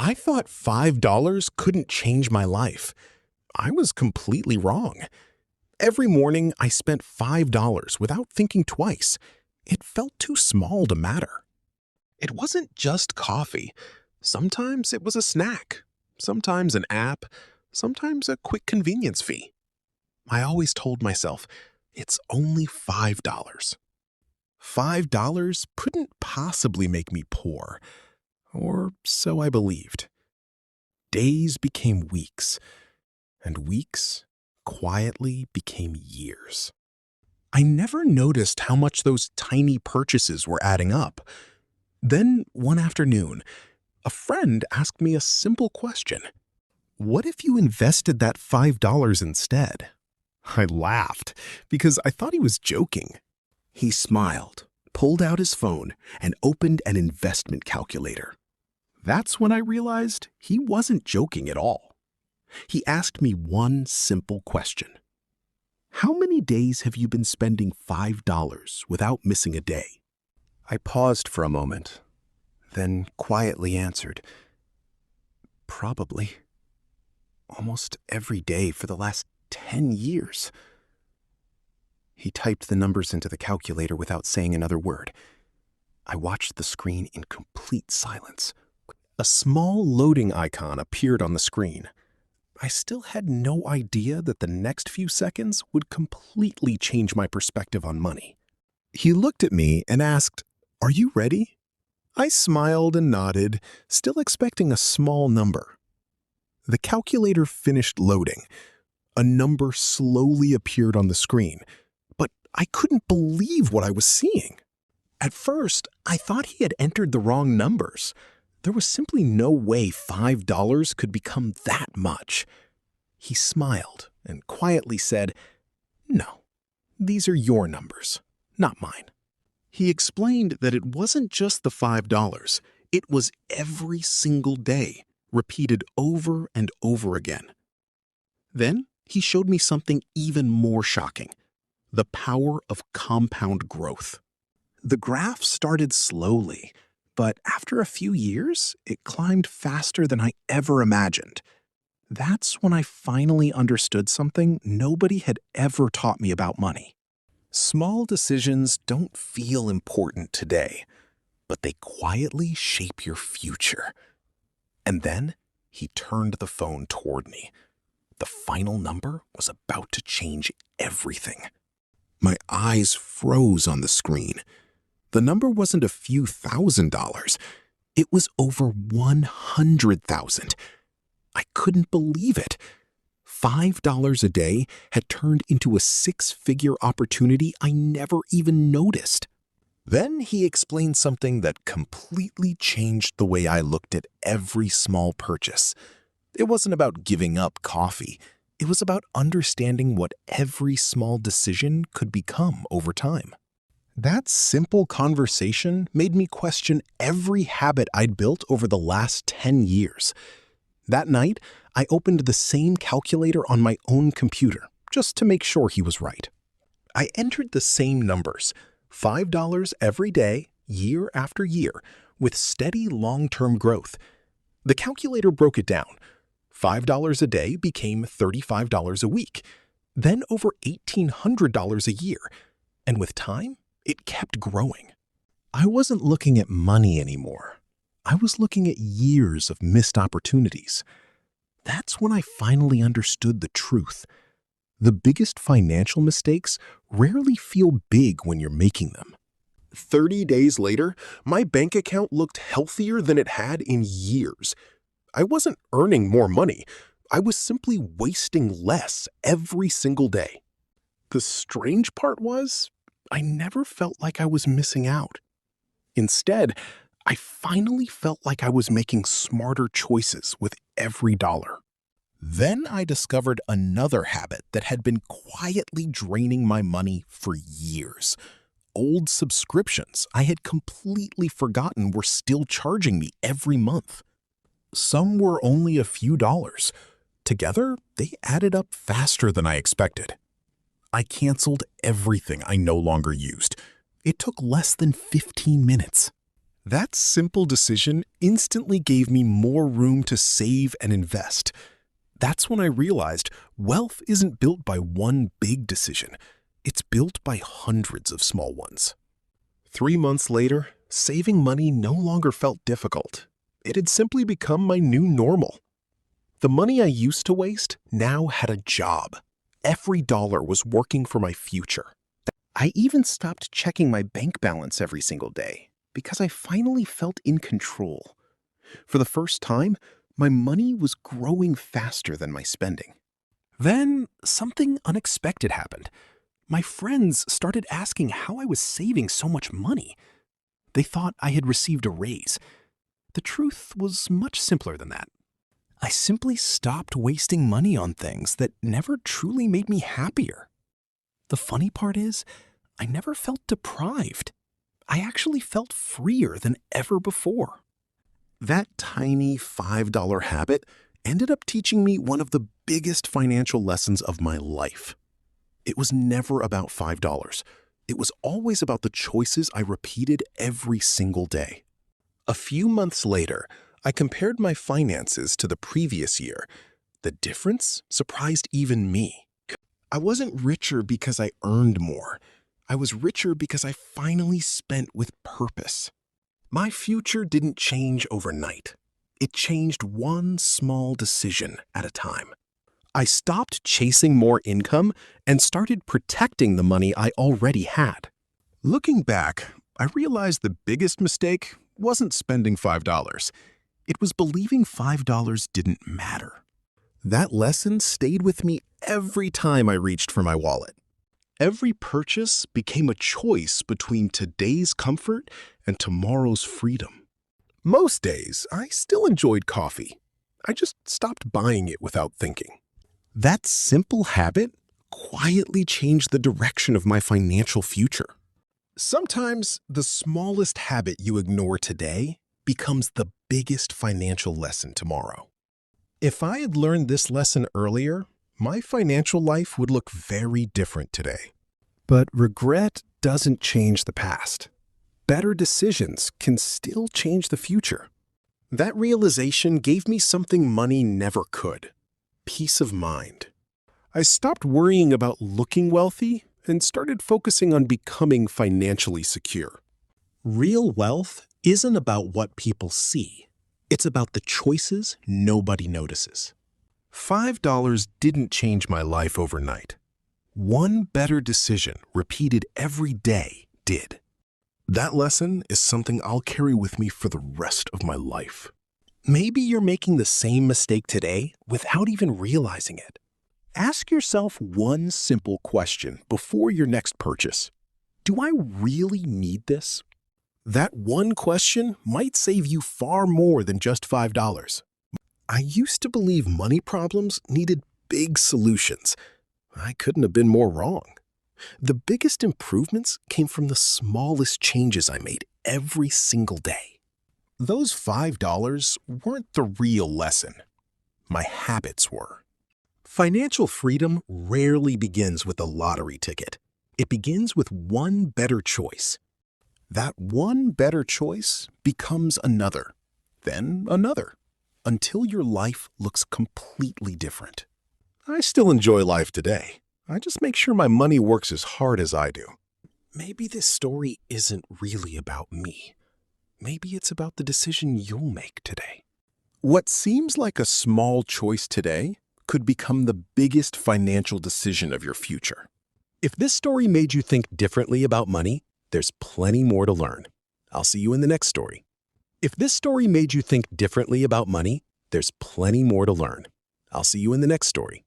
I thought $5 couldn't change my life. I was completely wrong. Every morning, I spent $5 without thinking twice. It felt too small to matter. It wasn't just coffee. Sometimes it was a snack, sometimes an app, sometimes a quick convenience fee. I always told myself, it's only $5. $5 couldn't possibly make me poor, or so I believed. Days became weeks, and weeks quietly became years. I never noticed how much those tiny purchases were adding up. Then, one afternoon, a friend asked me a simple question. What if you invested that $5 instead? I laughed because I thought he was joking. He smiled, pulled out his phone, and opened an investment calculator. That's when I realized he wasn't joking at all. He asked me one simple question. How many days have you been spending $5 without missing a day? I paused for a moment, then quietly answered, probably. Almost every day for the last 10 years. He typed the numbers into the calculator without saying another word. I watched the screen in complete silence. A small loading icon appeared on the screen. I still had no idea that the next few seconds would completely change my perspective on money. He looked at me and asked, "Are you ready?" I smiled and nodded, still expecting a small number. The calculator finished loading. A number slowly appeared on the screen, but I couldn't believe what I was seeing. At first, I thought he had entered the wrong numbers. There was simply no way $5 could become that much. He smiled and quietly said, "No, these are your numbers, not mine." He explained that it wasn't just the $5. It was every single day, repeated over and over again. Then he showed me something even more shocking, the power of compound growth. The graph started slowly, but after a few years, it climbed faster than I ever imagined. That's when I finally understood something nobody had ever taught me about money. Small decisions don't feel important today, but they quietly shape your future. And then he turned the phone toward me. The final number was about to change everything. My eyes froze on the screen. The number wasn't a few $1,000s. It was over 100,000. I couldn't believe it. $5 a day had turned into a six-figure opportunity I never even noticed. Then he explained something that completely changed the way I looked at every small purchase. It wasn't about giving up coffee. It was about understanding what every small decision could become over time. That simple conversation made me question every habit I'd built over the last 10 years. That night, I opened the same calculator on my own computer, just to make sure he was right. I entered the same numbers, $5 every day, year after year, with steady long-term growth. The calculator broke it down. $5 a day became $35 a week, then over $1,800 a year, and with time, it kept growing. I wasn't looking at money anymore. I was looking at years of missed opportunities. That's when I finally understood the truth. The biggest financial mistakes rarely feel big when you're making them. 30 days later, my bank account looked healthier than it had in years. I wasn't earning more money. I was simply wasting less every single day. The strange part was, I never felt like I was missing out. Instead, I finally felt like I was making smarter choices with every dollar. Then I discovered another habit that had been quietly draining my money for years. Old subscriptions I had completely forgotten were still charging me every month. Some were only a few dollars. Together, they added up faster than I expected. I canceled everything I no longer used. It took less than 15 minutes. That simple decision instantly gave me more room to save and invest. That's when I realized wealth isn't built by one big decision. It's built by hundreds of small ones. 3 months later, saving money no longer felt difficult. It had simply become my new normal. The money I used to waste now had a job. Every dollar was working for my future. I even stopped checking my bank balance every single day because I finally felt in control. For the first time, my money was growing faster than my spending. Then something unexpected happened. My friends started asking how I was saving so much money. They thought I had received a raise. The truth was much simpler than that. I simply stopped wasting money on things that never truly made me happier. The funny part is, I never felt deprived. I actually felt freer than ever before. That tiny $5 habit ended up teaching me one of the biggest financial lessons of my life. It was never about $5. It was always about the choices I repeated every single day. A few months later, I compared my finances to the previous year. The difference surprised even me. I wasn't richer because I earned more. I was richer because I finally spent with purpose. My future didn't change overnight. It changed one small decision at a time. I stopped chasing more income and started protecting the money I already had. Looking back, I realized the biggest mistake wasn't spending $5. It was believing $5 didn't matter. That lesson stayed with me every time I reached for my wallet. Every purchase became a choice between today's comfort and tomorrow's freedom. Most days, I still enjoyed coffee. I just stopped buying it without thinking. That simple habit quietly changed the direction of my financial future. Sometimes the smallest habit you ignore today becomes the biggest financial lesson tomorrow. If I had learned this lesson earlier, my financial life would look very different today. But regret doesn't change the past. Better decisions can still change the future. That realization gave me something money never could: peace of mind. I stopped worrying about looking wealthy and started focusing on becoming financially secure. Real wealth isn't about what people see. It's about the choices nobody notices. $5 didn't change my life overnight. One better decision repeated every day did. That lesson is something I'll carry with me for the rest of my life. Maybe you're making the same mistake today without even realizing it. Ask yourself one simple question before your next purchase. Do I really need this? That one question might save you far more than just $5. I used to believe money problems needed big solutions. I couldn't have been more wrong. The biggest improvements came from the smallest changes I made every single day. Those $5 weren't the real lesson. My habits were. Financial freedom rarely begins with a lottery ticket. It begins with one better choice. That one better choice becomes another, then another, until your life looks completely different. I still enjoy life today. I just make sure my money works as hard as I do. Maybe this story isn't really about me. Maybe it's about the decision you'll make today. What seems like a small choice today could become the biggest financial decision of your future. If this story made you think differently about money, there's plenty more to learn. I'll see you in the next story. If this story made you think differently about money, there's plenty more to learn. I'll see you in the next story.